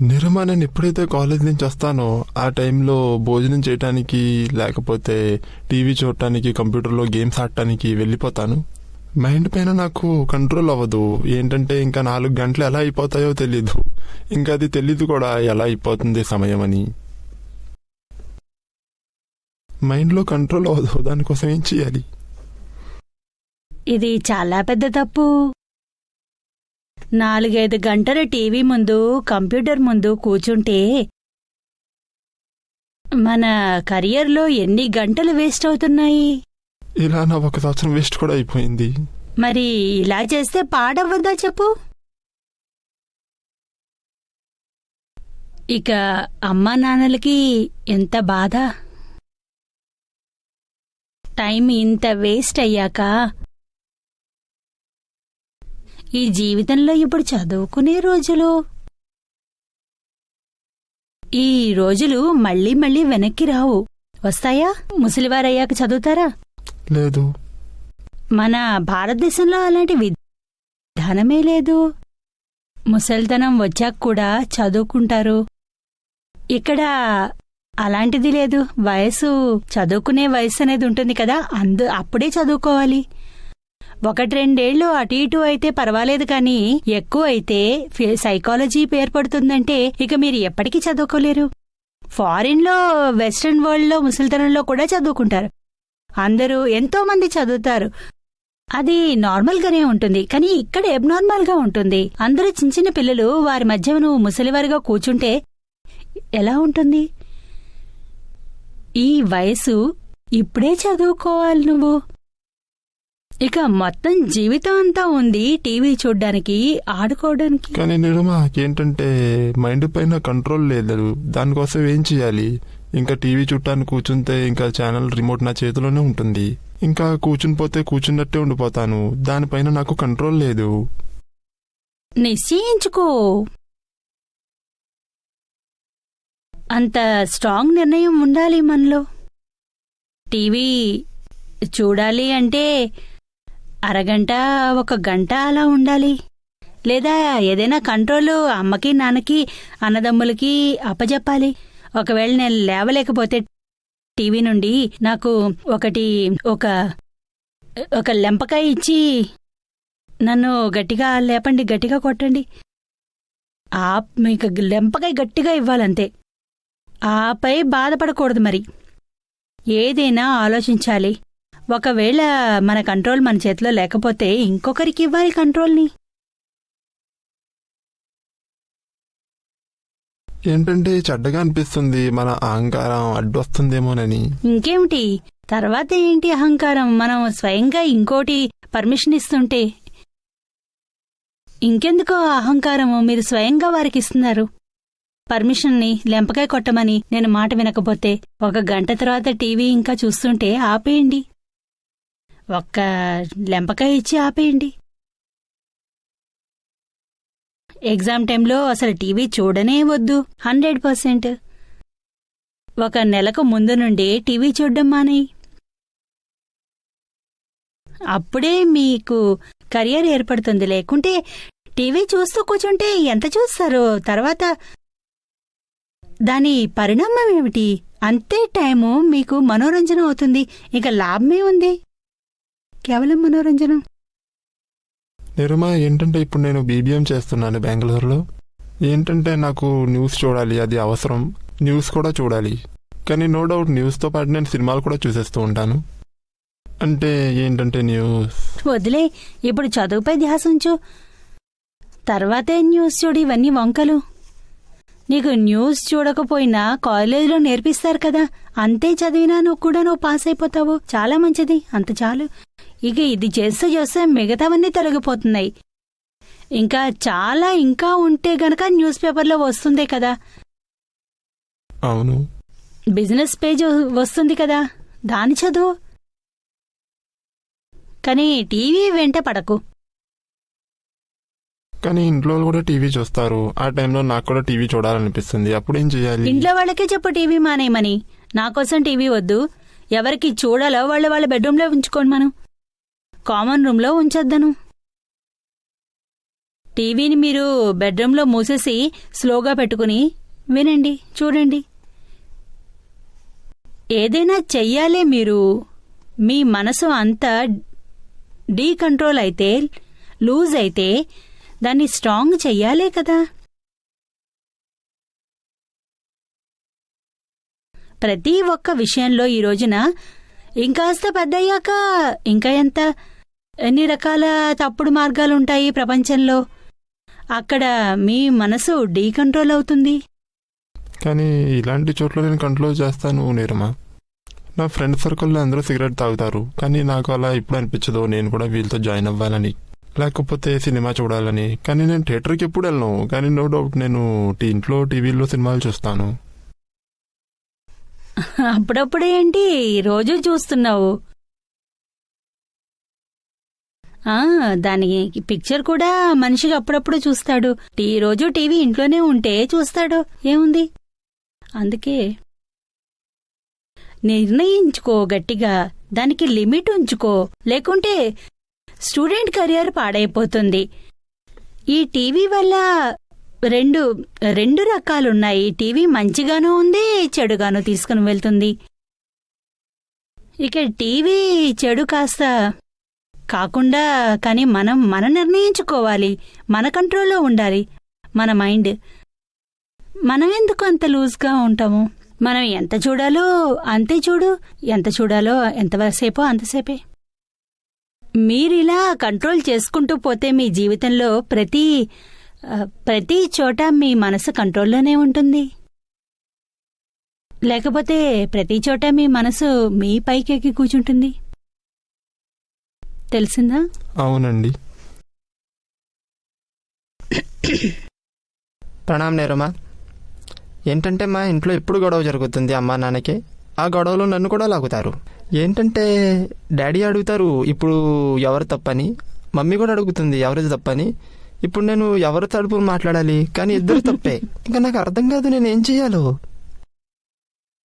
నిరమా, నేను ఎప్పుడైతే కాలేజ్ నుంచి వస్తానో ఆ టైంలో భోజనం చేయటానికి లేకపోతే టీవీ చూడటానికి కంప్యూటర్లో గేమ్స్ ఆడటానికి వెళ్ళిపోతాను. మైండ్ పైన నాకు కంట్రోల్ అవ్వదు. ఏంటంటే ఇంకా 4 గంటలు ఎలా అయిపోతాయో తెలీదు. ఇంకా అది తెలీదు కూడా ఎలా అయిపోతుంది సమయం అని. మైండ్లో కంట్రోల్ అవ్వదు. దానికోసం ఏం చేయాలి? ఇది చాలా పెద్ద తప్పు. 4-5 గంటలు టీవీ ముందు కంప్యూటర్ ముందు కూర్చుంటే మన కెరియర్లో ఎన్ని గంటలు వేస్ట్ అవుతున్నాయి. ఇలా నా 1 సంవత్సరం వేస్ట్ కూడా అయిపోయింది. మరి ఇలా చేస్తే పాడవ్వద్దా చెప్పు. ఇక అమ్మా నాన్నలకి ఎంత బాధ. టైం ఇంత వేస్ట్ అయ్యాక ఈ జీవితంలో ఇప్పుడు చదువుకునే రోజులు, ఈ రోజులు మళ్ళీ మళ్ళీ వెనక్కి రావు. వస్తాయా? ముసలివారయ్యాక చదువుతారా? లేదు. మన భారతదేశంలో అలాంటి విధానమే లేదు. ముసలితనం వచ్చాక కూడా చదువుకుంటారు. ఇక్కడ అలాంటిది లేదు. వయసు, చదువుకునే వయసు అనేది ఉంటుంది కదా, అప్పుడే చదువుకోవాలి. 1-2 ఏళ్లు అటు ఇటు అయితే పర్వాలేదు, కానీ ఎక్కువ అయితే సైకాలజీ ఏర్పడుతుందంటే ఇక మీరు ఎప్పటికీ చదువుకోలేరు. ఫారిన్లో, వెస్ట్రన్ వరల్డ్లో ముసలితనంలో కూడా చదువుకుంటారు. అందరూ, ఎంతో మంది చదువుతారు. అది నార్మల్గానే ఉంటుంది. కానీ ఇక్కడ ఎబ్నార్మల్గా ఉంటుంది. అందరూ చిన్న చిన్న పిల్లలు, వారి మధ్య నువ్వు ముసలివారిగా కూర్చుంటే ఎలా ఉంటుంది? ఈ వయసు ఇప్పుడే చదువుకోవాలి నువ్వు. ఇక మొత్తం జీవితం అంతా ఉంది టీవీ చూడ్డానికి, ఆడుకోవడానికి. కానీ నిరుమా, ఏంటంటే మైండ్ పైన కంట్రోల్ లేదు. దానికోసం ఏం చేయాలి? ఇంకా టీవీ చుట్టాన్ని కూర్చుంటే ఇంకా ఛానల్ రిమోట్ నా చేతిలోనే ఉంటుంది. ఇంకా కూర్చుని పోతే కూర్చున్నట్టే ఉండిపోతాను. దానిపైన నాకు కంట్రోల్ లేదు. నిశ్చయించుకో. అంత స్ట్రాంగ్ నిర్ణయం ఉండాలి మనలో. టీవీ చూడాలి అంటే అరగంట, 1 గంట అలా ఉండాలి. లేదా ఏదైనా కంట్రోల్ అమ్మకి, నాన్నకి, అన్నదమ్ములకి అప్పజెప్పాలి. ఒకవేళ నేను లేవలేకపోతే టీవీ నుండి నాకు ఒక లెంపకాయ ఇచ్చి నన్ను గట్టిగా లేపండి, గట్టిగా కొట్టండి. మీకు లెంపకాయ గట్టిగా ఇవ్వాలంతే. ఆపై బాధపడకూడదు. మరి ఏదైనా ఆలోచించాలి. ఒకవేళ మన కంట్రోల్ మన చేతిలో లేకపోతే ఇంకొకరికి ఇవ్వాలి కంట్రోల్ని. ఏంటంటే చెడ్డగా అనిపిస్తుంది. మన అహంకారం అడ్డొస్తుందేమోనని. ఇంకేమిటి? తర్వాత ఏంటి అహంకారం? మనం స్వయంగా ఇంకోటి పర్మిషన్ ఇస్తుంటే ఇంకెందుకో అహంకారము? మీరు స్వయంగా వారికి ఇస్తున్నారు పర్మిషన్ని, లెంపకాయ కొట్టమని. నేను మాట వినకపోతే 1 గంట తర్వాత టీవీ ఇంకా చూస్తుంటే ఆపేయండి. 1 లెంపకాయ ఇచ్చి ఆపేయండి. ఎగ్జామ్ టైంలో అసలు టీవీ చూడనే వద్దు. 100%. 1 నెలకు ముందు నుండి టీవీ చూడ్డం మానేయి. అప్పుడే మీకు కెరియర్ ఏర్పడుతుంది. లేకుంటే టీవీ చూస్తూ కూర్చుంటే ఎంత చూస్తారో. తర్వాత దాని పరిణామం ఏమిటి? అంతే టైము మీకు మనోరంజన అవుతుంది. ఇక లాభమే ఉంది, కేవలం మనోరంజనం. నిరుమా, ఏంటంటే ఇప్పుడు నేను బీబీఎం చేస్తున్నాను బెంగళూరులో. ఏంటంటే నాకు న్యూస్ చూడాలి, అది అవసరం. న్యూస్ కూడా చూడాలి. కానీ నో డౌట్ న్యూస్తో పాటు నేను సినిమాలు కూడా చూసేస్తూ ఉంటాను. అంటే ఏంటంటే న్యూస్ వదిలే, ఇప్పుడు చదువుపై ధ్యాస ఉంచు. తర్వాతే న్యూస్ చూడు. ఇవన్నీ వంకలు. నీకు న్యూస్ చూడకపోయినా కాలేజీలో నేర్పిస్తారు కదా, అంతే చదివినా నువ్వు పాస్ అయిపోతావు. చాలా మంచిది, అంత చాలు. ఇక ఇది చేస్తే మిగతావన్నీ తొలగిపోతున్నాయి. ఇంకా చాలా ఇంకా ఉంటే గనక న్యూస్ పేపర్లో వస్తుందే కదా. అవును, బిజినెస్ పేజ్ వస్తుంది కదా, దాని చదువు. కానీ టీవీ వెంట పడకు. కానీ ఇంట్లో కూడా టీవీ చూస్తారు. ఆ టైంలో నాకు కూడా టీవీ చూడాలనిపిస్తుంది. అప్పుడేం చేయాలి? ఇంట్లో వాళ్ళకే చెప్పు టీవీ మానేయమని. నాకోసం టీవీ వద్దు. ఎవరికి చూడాలో వాళ్ళ బెడ్రూమ్లో ఉంచుకోండి. మనం కామన్ రూమ్లో ఉంచొద్దను. టీవీని మీరు బెడ్రూమ్లో మూసేసి స్లోగా పెట్టుకుని వినండి, చూడండి. ఏదైనా చెయ్యాలే మీరు. మీ మనసు అంతా డీకంట్రోల్ అయితే, లూజ్ అయితే దాన్ని స్ట్రాంగ్ చెయ్యాలే కదా. ప్రతి ఒక్క విషయంలో ఈ రోజున ఇంకాస్త పెద్దయ్యాక ఇంకా ఎన్ని రకాల తప్పుడు మార్గాలుంటాయి ప్రపంచంలో. అక్కడ మీ మనసు డీకంట్రోల్ అవుతుంది. కానీ ఇలాంటి చోట్ల నేను కంట్రోల్ చేస్తాను నీరమా. నా ఫ్రెండ్ సర్కిల్లో అందరూ సిగరెట్ తాగుతారు, కానీ నాకు అలా ఇప్పుడు అనిపించదు నేను కూడా వీళ్ళతో జాయిన్ అవ్వాలని, లేకపోతే సినిమా చూడాలని. కానీ నేను థియేటర్కి ఎప్పుడు వెళ్ళను, కానీ నో డౌట్ నేను ఇంట్లో టీవీలో సినిమాలు చూస్తాను. అప్పుడప్పుడే ఏంటి, రోజూ చూస్తున్నావు? దాని పిక్చర్ కూడా మనిషికి అప్పుడప్పుడు చూస్తాడు. రోజు టీవీ ఇంట్లోనే ఉంటే చూస్తాడు, ఏముంది. అందుకే నిర్ణయించుకో గట్టిగా, దానికి లిమిట్ ఉంచుకో, లేకుంటే స్టూడెంట్ కెరియర్ పాడైపోతుంది. ఈ టీవీ వల్ల రెండు రకాలున్నాయి. టీవీ మంచిగానూ ఉంది, చెడుగాను తీసుకుని వెళ్తుంది. ఇక టీవీ చెడు కాస్త కాకుండా, కానీ మనం నిర్ణయించుకోవాలి. మన కంట్రోల్లో ఉండాలి మన మైండ్. మనం ఎందుకు అంత లూజ్గా ఉంటాము? మనం ఎంత చూడాలో అంతే చూడు, ఎంత చూడాలో ఎంతసేపో అంతసేపే. మీరిలా కంట్రోల్ చేసుకుంటూ పోతే మీ జీవితంలో ప్రతి చోట మీ మనసు కంట్రోల్లోనే ఉంటుంది. లేకపోతే ప్రతి చోట మీ మనసు మీ పైకెక్కి కూర్చుంటుంది. తెలిసిందా? అవునండి. ప్రణాం నీరమా. ఏంటంటే మా ఇంట్లో ఎప్పుడు గొడవ జరుగుతుంది అమ్మా నాన్నకి. ఆ గొడవలో నన్ను కూడా లాగుతారు. ఏంటంటే డాడీ అడుగుతారు ఇప్పుడు ఎవరు తప్పని, మమ్మీ కూడా అడుగుతుంది ఎవరిది తప్పని. ఇప్పుడు నేను ఎవరు తరపున మాట్లాడాలి? కానీ ఇద్దరు తప్పే. ఇంకా నాకు అర్థం కాదు నేనేం చెయ్యాలో.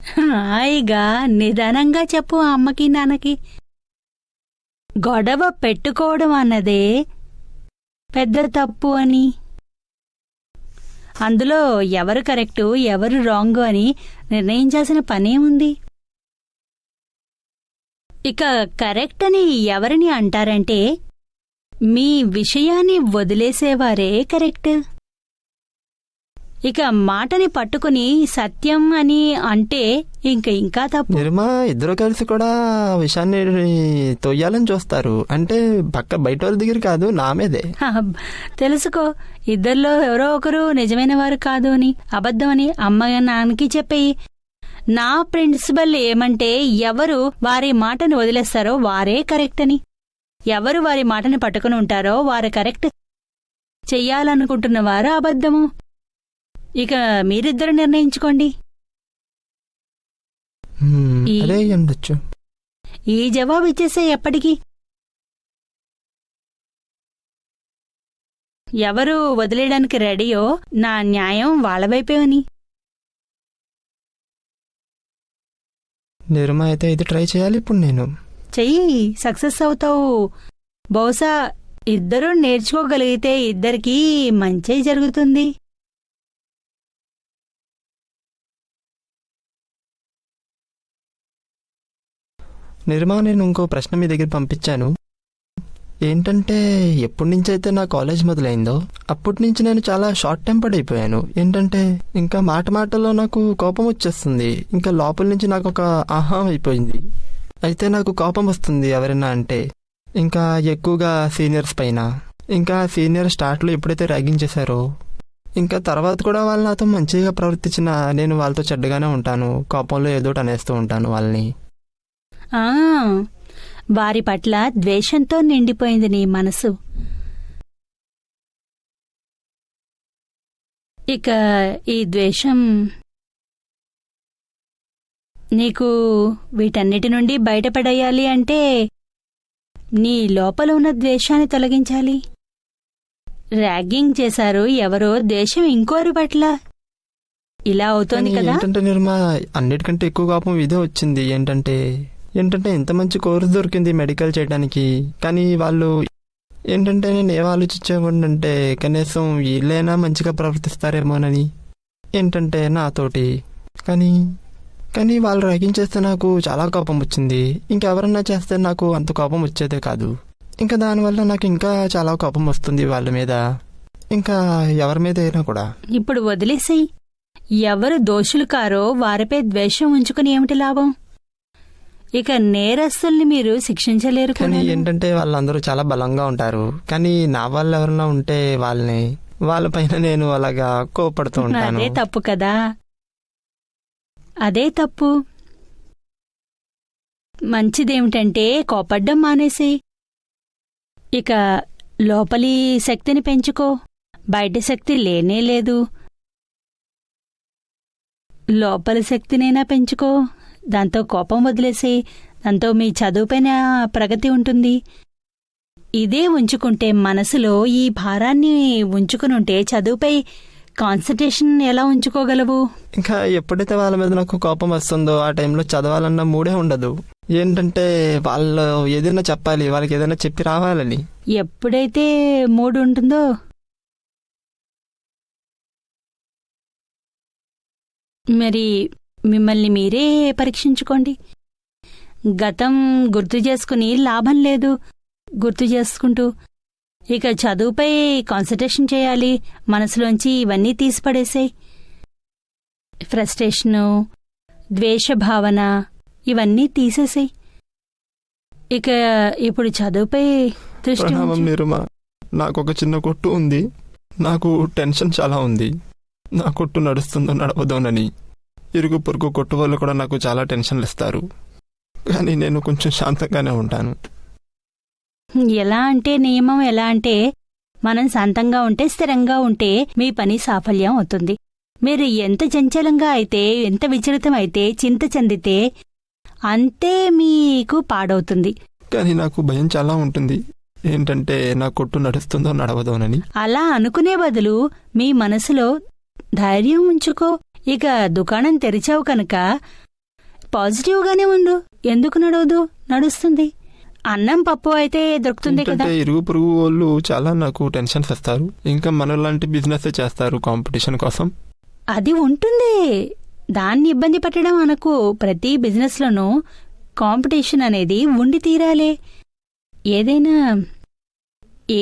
హాయిగా నిదానంగా చెప్పు అమ్మకి నాన్నకి. గొడవ పెట్టుకోవడం అన్నదే పెద్ద తప్పు అని, అందులో ఎవరు కరెక్టు ఎవరు రాంగు అని నిర్ణయించాల్సిన పనేముంది. ఇక కరెక్ట్ అని ఎవరిని అంటారంటే మీ విషయాన్ని వదిలేసేవారే కరెక్ట్. ఇక మాటని పట్టుకుని సత్యం అని అంటే ఇంకా తప్పు. నిర్మా ఇద్దరు కలిసి కూడా విషయాన్ని తొయ్యాలని చూస్తారు. అంటే బయట వాళ్ళ దగ్గర కాదు, నా మీదే. తెలుసుకో, ఇద్దరిలో ఎవరో ఒకరు నిజమైన వారు కాదు అని, అబద్ధం అని అమ్మ నాన్నకి చెప్పేయి. నా ప్రిన్సిపల్ ఏమంటే ఎవరు వారి మాటను వదిలేస్తారో వారే కరెక్ట్ అని, ఎవరు వారి మాటని పట్టుకుని ఉంటారో వారు కరెక్ట్, చెయ్యాలనుకుంటున్న వారు అబద్ధము. ఇక మీరిద్దరు నిర్ణయించుకోండి. ఈ జవాబు ఇచ్చేసే ఎప్పటికీ. ఎవరు వదిలేయడానికి రెడీయో నా న్యాయం వాళ్ళ వైపేవని. నిర్మా అయితే ఇది ట్రై చేయాలి ఇప్పుడు నేను. చెయ్యి, సక్సెస్ అవుతావు. బహుశా ఇద్దరూ నేర్చుకోగలిగితే ఇద్దరికీ మంచే జరుగుతుంది. నిర్మా, నేను ఇంకో ప్రశ్న మీ దగ్గర పంపించాను. ఏంటంటే ఎప్పటి నుంచి అయితే నా కాలేజ్ మొదలైందో అప్పటి నుంచి నేను చాలా షార్ట్ టెంపర్డ్ అయిపోయాను. ఏంటంటే ఇంకా మాటలో నాకు కోపం వచ్చేస్తుంది. ఇంకా లోపల నుంచి నాకు ఒక ఆహా అయిపోయింది. అయితే నాకు కోపం వస్తుంది ఎవరైనా అంటే, ఇంకా ఎక్కువగా సీనియర్స్ పైన. ఇంకా సీనియర్ స్టార్ట్లో ఎప్పుడైతే ర్యాగింగ్ చేశారో ఇంకా తర్వాత కూడా వాళ్ళు నాతో మంచిగా ప్రవర్తించినా నేను వాళ్ళతో చెడ్డగానే ఉంటాను. కోపంలో ఏదోటి అనేస్తూ ఉంటాను వాళ్ళని. వారి పట్ల ద్వేషంతో నిండిపోయింది నీ మనసు. ఇక ఈ ద్వేషం నీకు వీటన్నిటి నుండి బయటపడేయాలి అంటే నీ లోపల ఉన్న ద్వేషాన్ని తొలగించాలి. ర్యాగింగ్ చేశారు ఎవరో, ద్వేషం ఇంకోరి పట్ల ఇలా అవుతోంది కదా. ఏంటంటే నిర్మా, అన్నిటికంటే ఎక్కువ కోపం ఇదే వచ్చింది. ఏంటంటే ఇంత మంచి కోర్సు దొరికింది మెడికల్ చేయడానికి, కానీ వాళ్ళు ఏంటంటే నేను ఏం ఆలోచించేవాడినంటే కనీసం వీళ్ళైనా మంచిగా ప్రవర్తిస్తారేమోనని, ఏంటంటే నాతోటి. కానీ కానీ వాళ్ళు ర్యాగింగ్ చేస్తే నాకు చాలా కోపం వచ్చింది. ఇంకెవరన్నా చేస్తే నాకు అంత కోపం వచ్చేదే కాదు. ఇంకా దానివల్ల నాకు ఇంకా చాలా కోపం వస్తుంది వాళ్ళ మీద, ఇంకా ఎవరి మీద అయినా కూడా. ఇప్పుడు వదిలేసేయ్. ఎవరు దోషులు కారో వారిపై ద్వేషం ఉంచుకుని ఏమిటి లాభం? ఇక నేరస్తుల్ని మీరు శిక్షించలేరు. కానీ కూడా ఏంటంటే వాళ్ళందరూ చాలా బలంగా ఉంటారు. కానీ నా వాళ్ళు ఎవరన్నా ఉంటే వాళ్ళపైన నేను అలాగా కోపడుతూ ఉంటాను. అదే తప్పు కదా, అదే తప్పు. మంచిదేమిటంటే కోపడ్డం మానేసి ఇక లోపలి శక్తిని పెంచుకో. బయట శక్తి లేనే లేదు, లోపలి శక్తినైనా పెంచుకో. దాంతో కోపం వదిలేసి దాంతో మీ చదువుపైన ప్రగతి ఉంటుంది. ఇదే ఉంచుకుంటే మనసులో ఈ భారాన్ని ఉంచుకునుంటే చదువుపై కాన్సంట్రేషన్ ఎలా ఉంచుకోగలవు? ఇంకా ఎప్పుడైతే వాళ్ళ మీద నాకు కోపం వస్తుందో ఆ టైంలో చదవాలన్న మూడే ఉండదు. ఏంటంటే వాళ్ళు ఏదైనా చెప్పాలి, వాళ్ళకి ఏదైనా చెప్పి రావాలని. ఎప్పుడైతే మూడు ఉంటుందో మరి మిమ్మల్ని మీరే పరీక్షించుకోండి. గతం గుర్తు చేసుకుని లాభం లేదు. గుర్తు చేసుకుంటూ ఇక చదువుపై కాన్సంట్రేషన్ చేయాలి. మనసులోంచి ఇవన్నీ తీసిపడేసాయి. ఫ్రస్ట్రేషను, ద్వేషభావన ఇవన్నీ తీసేసాయి. ఇక ఇప్పుడు చదువుపై దృష్టి ప్రణామం ఉంచు. నిరుమా. నాకు ఒక చిన్న కొట్టు ఉంది. నాకు టెన్షన్ చాలా ఉంది. నా కొట్టు నడుస్తుందో నడవదోనని. ఇరుగు పొరుగు కొట్టు వాళ్ళు కూడా నాకు చాలా టెన్షన్లు ఇస్తారు. కానీ నేను కొంచెం శాంతంగానే ఉంటాను. ఎలా అంటే నియమం ఎలా అంటే మనం శాంతంగా ఉంటే స్థిరంగా ఉంటే మీ పని సాఫల్యం అవుతుంది. మీరు ఎంత చంచలంగా అయితే, ఎంత విచలితం అయితే, చింత చెందితే అంతే మీకు పాడవుతుంది. కానీ నాకు భయం చాలా ఉంటుంది. ఏంటంటే నా కొట్టు నడుస్తుందో నడవదోనని. అలా అనుకునే బదులు మీ మనసులో ధైర్యం ఉంచుకో. ఇక దుకాణం తెరిచావు కనుక పాజిటివ్గానే ఉండు. ఎందుకు నడవదు? నడుస్తుంది. అన్నం పప్పు అయితే దొరుకుతుంది కదా. ఏంటంటే ఇరుగు పొరుగు వాళ్ళు చాలా నాకు టెన్షన్స్ ఇస్తారు. ఇంకా మనలాంటి బిజినెస్ చేస్తారు కాంపిటీషన్ కోసం. అది ఉంటుంది. దాన్ని ఇబ్బంది పెట్టడం అనకు. ప్రతి బిజినెస్లోనూ కాంపిటీషన్ అనేది ఉండి తీరాలే. ఏదైనా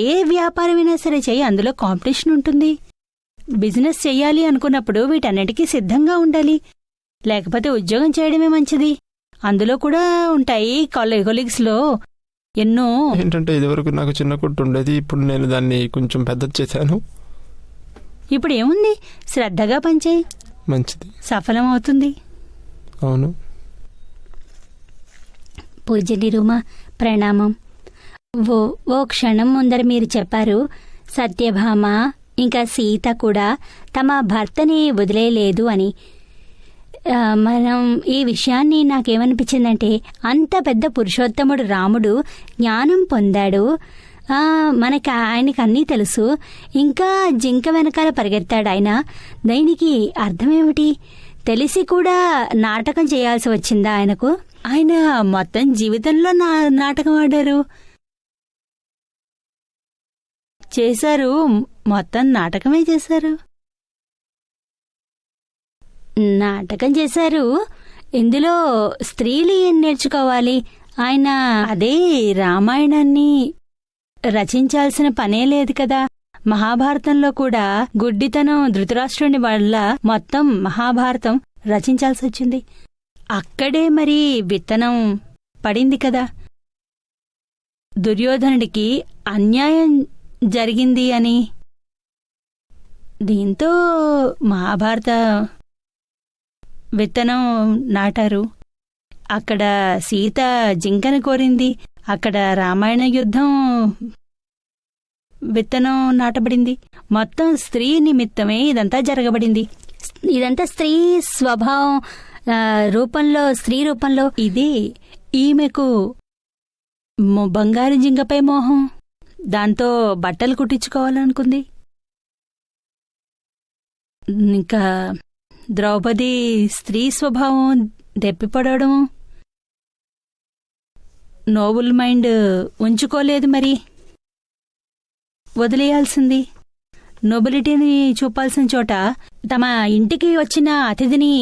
ఏ వ్యాపారమైనా సరే చెయ్యి, అందులో కాంపిటీషన్ ఉంటుంది. బిజినెస్ చెయ్యాలి అనుకున్నప్పుడు వీటన్నిటికీ సిద్ధంగా ఉండాలి. లేకపోతే ఉద్యోగం చేయడమే మంచిది. అందులో కూడా ఉంటాయి కొలీగ్స్లో ఎన్నో. ఏంటంటే ఇదివరకు నాకు చిన్న కొట్టు ఉండేది. ఇప్పుడు నేను దాన్ని కొంచెం పెద్దది చేశాను. ఇప్పుడు ఏముంది, శ్రద్ధగా పనిచేయి, మంచిది, సఫలమవుతుంది. అవును. పూజ్యుడి రూమా, ప్రణామం. ఓ క్షణం ముందర మీరు చెప్పారు సత్యభామ ఇంకా సీత కూడా తమ భర్తని వదిలేయలేదు అని. మనం ఈ విషయాన్ని నాకేమనిపించిందంటే, అంత పెద్ద పురుషోత్తముడు రాముడు జ్ఞానం పొందాడు, ఆయనకి అన్నీ తెలుసు, ఇంకా జింక వెనకాల పరిగెత్తాడు ఆయన. దీనికి అర్థమేమిటి? తెలిసి కూడా నాటకం చేయాల్సి వచ్చిందా ఆయనకు? ఆయన మొత్తం జీవితంలో నాటకం ఆడారు, చేశారు. మొత్తం నాటకమే చేశారు. నాటకం చేశారు. ఇందులో స్త్రీలు ఏం నేర్చుకోవాలి? ఆయన అదే రామాయణాన్ని రచించాల్సిన పనే లేదు కదా. మహాభారతంలో కూడా గుడ్డితనం ధృతరాష్ట్రుని వల్ల మొత్తం మహాభారతం రచించాల్సి వచ్చింది. అక్కడే మరి విత్తనం పడింది కదా. దుర్యోధనుడికి అన్యాయం జరిగింది అని. దీంతో మహాభారత విత్తనం నాటారు. అక్కడ సీత జింకను కోరింది. అక్కడ రామాయణ యుద్ధం విత్తనం నాటబడింది. మొత్తం స్త్రీ నిమిత్తమే ఇదంతా జరగబడింది. ఇదంతా స్త్రీ స్వభావం రూపంలో, స్త్రీ రూపంలో. ఇది ఈమెకు బంగారు జింకపై మోహం. దాంతో బట్టలు కుట్టించుకోవాలనుకుంది. ఇంకా ద్రౌపది స్త్రీ స్వభావం దెప్పిపడడం, నోబుల్ మైండ్ ఉంచుకోలేదు మరి. వదిలేయాల్సింది? నొబిలిటీని చూపాల్సిన చోట తమ ఇంటికి వచ్చిన అతిథిని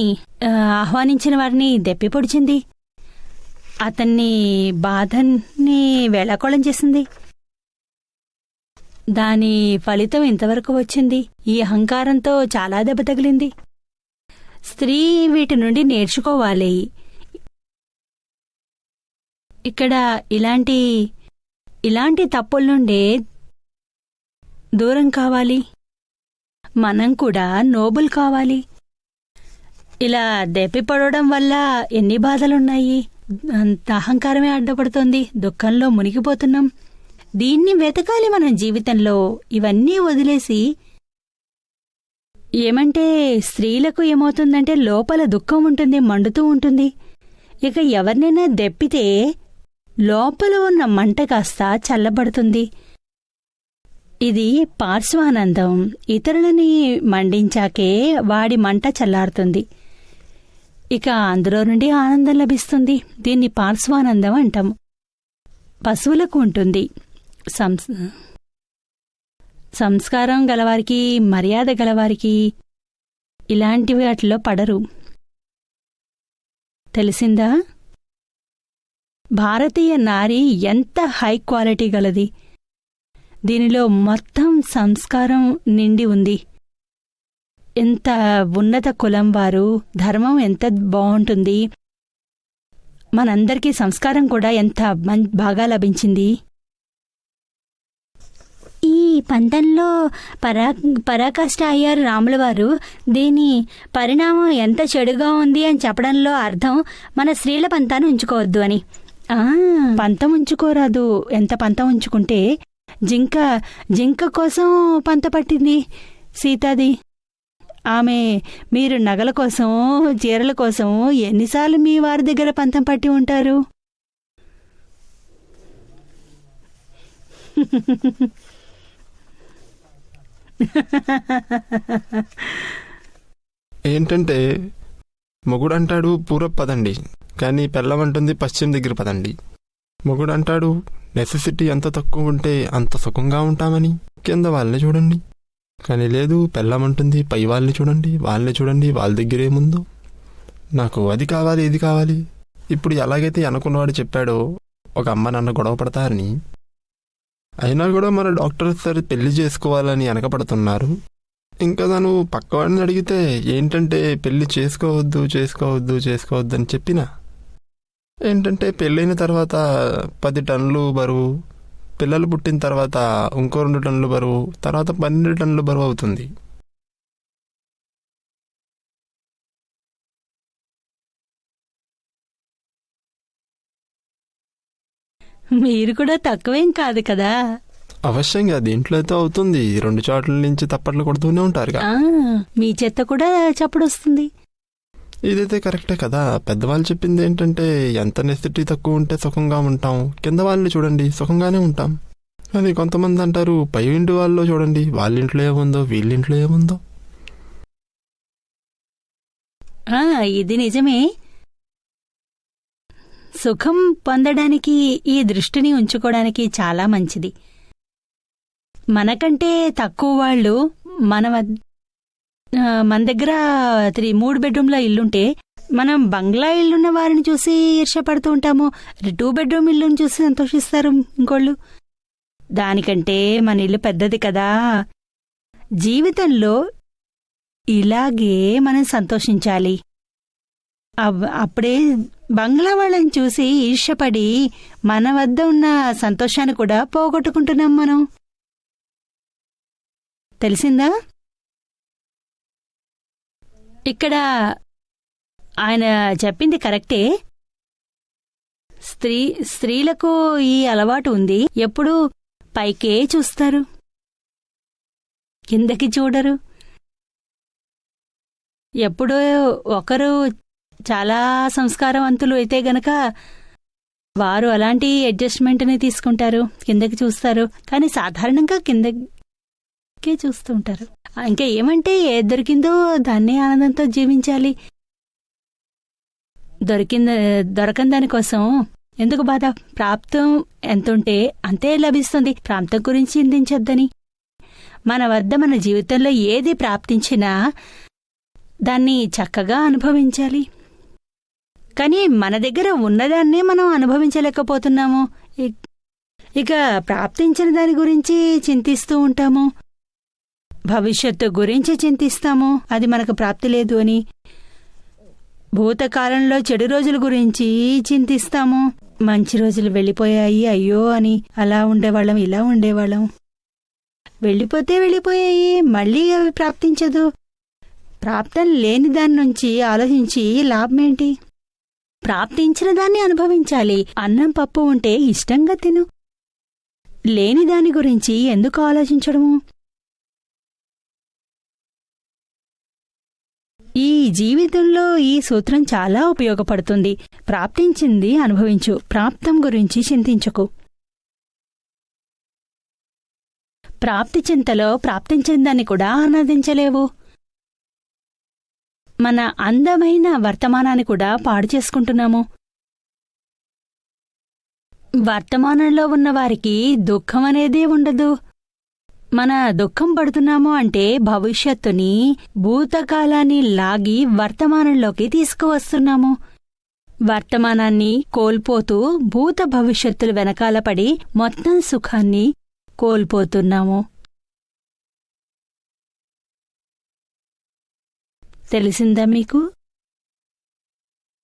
ఆహ్వానించిన వారిని దెప్పి పొడిచింది. అతన్ని బాధని వేళాకోళం చేసింది. దాని ఫలితం ఇంతవరకు వచ్చింది. ఈ అహంకారంతో చాలా దెబ్బ తగిలింది. స్త్రీ వీటి నుండి నేర్చుకోవాలి. ఇక్కడ ఇలాంటి తప్పుల నుండే దూరం కావాలి. మనం కూడా నోబుల్ కావాలి. ఇలా దెప్పిపడడం వల్ల ఎన్ని బాధలున్నాయి. అంత అహంకారమే అడ్డపడుతోంది. దుఃఖంలో మునిగిపోతున్నాం. దీన్ని వెతకాలి మనం జీవితంలో. ఇవన్నీ వదిలేసి ఏమంటే స్త్రీలకు ఏమవుతుందంటే లోపల దుఃఖం ఉంటుంది, మండుతూ ఉంటుంది. ఇక ఎవరినైనా దెప్పితే లోపల ఉన్న మంట కాస్త చల్లబడుతుంది. ఇది పార్శ్వానందం. ఇతరులని మండించాకే వాడి మంట చల్లారుతుంది. ఇక అందులో నుండి ఆనందం లభిస్తుంది. దీన్ని పార్శ్వానందం అంటాము. పశువులకు ఉంటుంది. సంస్కారం గలవారికి, మర్యాద గలవారికి ఇలాంటి వాటిలో పడరు. తెలిసిందా? భారతీయ నారి ఎంత హై క్వాలిటీ గలది. దీనిలో మొత్తం సంస్కారం నిండి ఉంది. ఎంత ఉన్నత కులం వారు, ధర్మం ఎంత బావుంటుంది. మనందరికీ సంస్కారం కూడా ఎంత బాగా లభించింది. ఈ పంతంలో పరాకాష్ఠ అయ్యారు రాములవారు. దీని పరిణామం ఎంత చెడుగా ఉంది అని చెప్పడంలో అర్థం మన స్త్రీల పంతాన్ని ఉంచుకోవద్దు అని. పంతం ఉంచుకోరాదు. ఎంత పంతం ఉంచుకుంటే జింక కోసం పంత పట్టింది సీతాది. ఆమె మీరు నగల కోసం, చీరల కోసం ఎన్నిసార్లు మీ వారి దగ్గర పంతం పట్టి ఉంటారు? ఏంటంటే మొగుడంటాడు పూరబ్ పదండి, కానీ పెళ్ళమంటుంది పశ్చిమ దగ్గర పదండి. మొగుడంటాడు నెసెసిటీ ఎంత తక్కువ ఉంటే అంత సుఖంగా ఉంటామని, కింద వాళ్ళని చూడండి. కానీ లేదు, పెళ్ళమంటుంది పై వాళ్ళని చూడండి, వాళ్ళ దగ్గర ఏముందో. నాకు అది కావాలి, ఇది కావాలి. ఇప్పుడు ఎలాగైతే అనుకున్నవాడు చెప్పాడో ఒక అమ్మ నాన్న గొడవ పడతారని, అయినా కూడా మన డాక్టర్ సార్ పెళ్లి చేసుకోవాలని వెనకపడుతున్నారు. ఇంకా తను పక్కవాడిని అడిగితే ఏంటంటే పెళ్లి చేసుకోవద్దు అని చెప్పినా ఏంటంటే పెళ్ళైన తర్వాత 10 టన్నులు బరువు, పిల్లలు పుట్టిన తర్వాత ఇంకో 2 టన్నులు బరువు, తర్వాత 12 టన్నులు బరువు అవుతుంది. మీరు కూడా తక్కువేం కాదు కదా. అవశ్యంగా దీంట్లో అయితే అవుతుంది. 2 చోట్ల నుంచి తప్పట్లు కొడుతూనే ఉంటారుగా. మీ చెత్త కూడా చప్పుడొస్తుంది. ఇదైతే కరెక్టే కదా. పెద్దవాళ్ళు చెప్పింది ఏంటంటే ఎంత నెసిటీ తక్కువ ఉంటే సుఖంగా ఉంటాం, కింద వాళ్ళని చూడండి సుఖంగానే ఉంటాం. కానీ కొంతమంది అంటారు పై ఇంటి వాళ్ళు చూడండి, వాళ్ళింట్లో ఏముందో వీళ్ళింట్లో ఏముందో. ఇది నిజమే. సుఖం పొందడానికి ఈ దృష్టిని ఉంచుకోవడానికి చాలా మంచిది. మనకంటే తక్కువ వాళ్ళు మన దగ్గర 3 బెడ్రూమ్ల ఇల్లుంటే మనం బంగ్లా ఇల్లున్న వారిని చూసి ఈర్ష్యపడుతూ ఉంటాము. 2 బెడ్రూమ్ ఇల్లుని చూసి సంతోషిస్తారు ఇంకోళ్ళు. దానికంటే మన ఇల్లు పెద్దది కదా. జీవితంలో ఇలాగే మనం సంతోషించాలి. అప్పుడే బంగ్లా వాళ్ళని చూసి ఈర్ష్యపడి మన వద్ద ఉన్న సంతోషాన్ని కూడా పోగొట్టుకుంటున్నాం మనం. తెలిసిందా? ఇక్కడ ఆయన చెప్పింది కరెక్టే. స్త్రీలకు ఈ అలవాటు ఉంది. ఎప్పుడూ పైకే చూస్తారు, కిందకి చూడరు. ఎప్పుడో ఒకరు చాలా సంస్కారవంతులు అయితే గనక వారు అలాంటి అడ్జస్ట్మెంట్ని తీసుకుంటారు, కిందకి చూస్తారు. కానీ సాధారణంగా కిందకే చూస్తూ ఉంటారు. ఇంకా ఏమంటే ఏది దొరికిందో దాన్నే ఆనందంతో జీవించాలి. దొరకని దానికోసం ఎందుకు బాధ? ప్రాప్తం ఎంతుంటే అంతే లభిస్తుంది. ప్రాప్తం గురించి చింతించొద్దని. మన వద్ద మన జీవితంలో ఏది ప్రాప్తించినా దాన్ని చక్కగా అనుభవించాలి. కానీ మన దగ్గర ఉన్నదాన్నే మనం అనుభవించలేకపోతున్నాము. ఇక ప్రాప్తించిన దాని గురించి చింతిస్తూ ఉంటాము. భవిష్యత్తు గురించి చింతిస్తాము, అది మనకు ప్రాప్తి లేదు అని. భూతకాలంలో చెడు రోజుల గురించి చింతిస్తాము, మంచి రోజులు వెళ్ళిపోయాయి అయ్యో అని. అలా ఉండేవాళ్ళం, ఇలా ఉండేవాళ్ళం. వెళ్ళిపోతే వెళ్ళిపోయాయి, మళ్ళీ అవి ప్రాప్తించదు. ప్రాప్తం లేని దాని నుంచి ఆలోచించి లాభమేంటి? ప్రాప్తించిన దాన్ని అనుభవించాలి. అన్నం పప్పు ఉంటే ఇష్టంగా తిను. లేని దాని గురించి ఎందుకు ఆలోచించడము? ఈ జీవితంలో ఈ సూత్రం చాలా ఉపయోగపడుతుంది. ప్రాప్తించింది అనుభవించు, ప్రాప్తం గురించి చింతించకు. ప్రాప్తి చింతలో ప్రాప్తించిన దాన్ని కూడా ఆనందించలేవు. మన అందమైన వర్తమానాన్ని కూడా పాడు చేసుకుంటున్నాము. వర్తమానంలో ఉన్నవారికి దుఃఖం అనేదే ఉండదు. మన దుఃఖం పడుతున్నాము అంటే భవిష్యత్తుని, భూతకాలాన్ని లాగి వర్తమానంలోకి తీసుకువస్తున్నాము. వర్తమానాన్ని కోల్పోతూ భూత భవిష్యత్తులు వెనకాల పడి మొత్తం సుఖాన్ని కోల్పోతున్నాము. తెలిసిందా మీకు?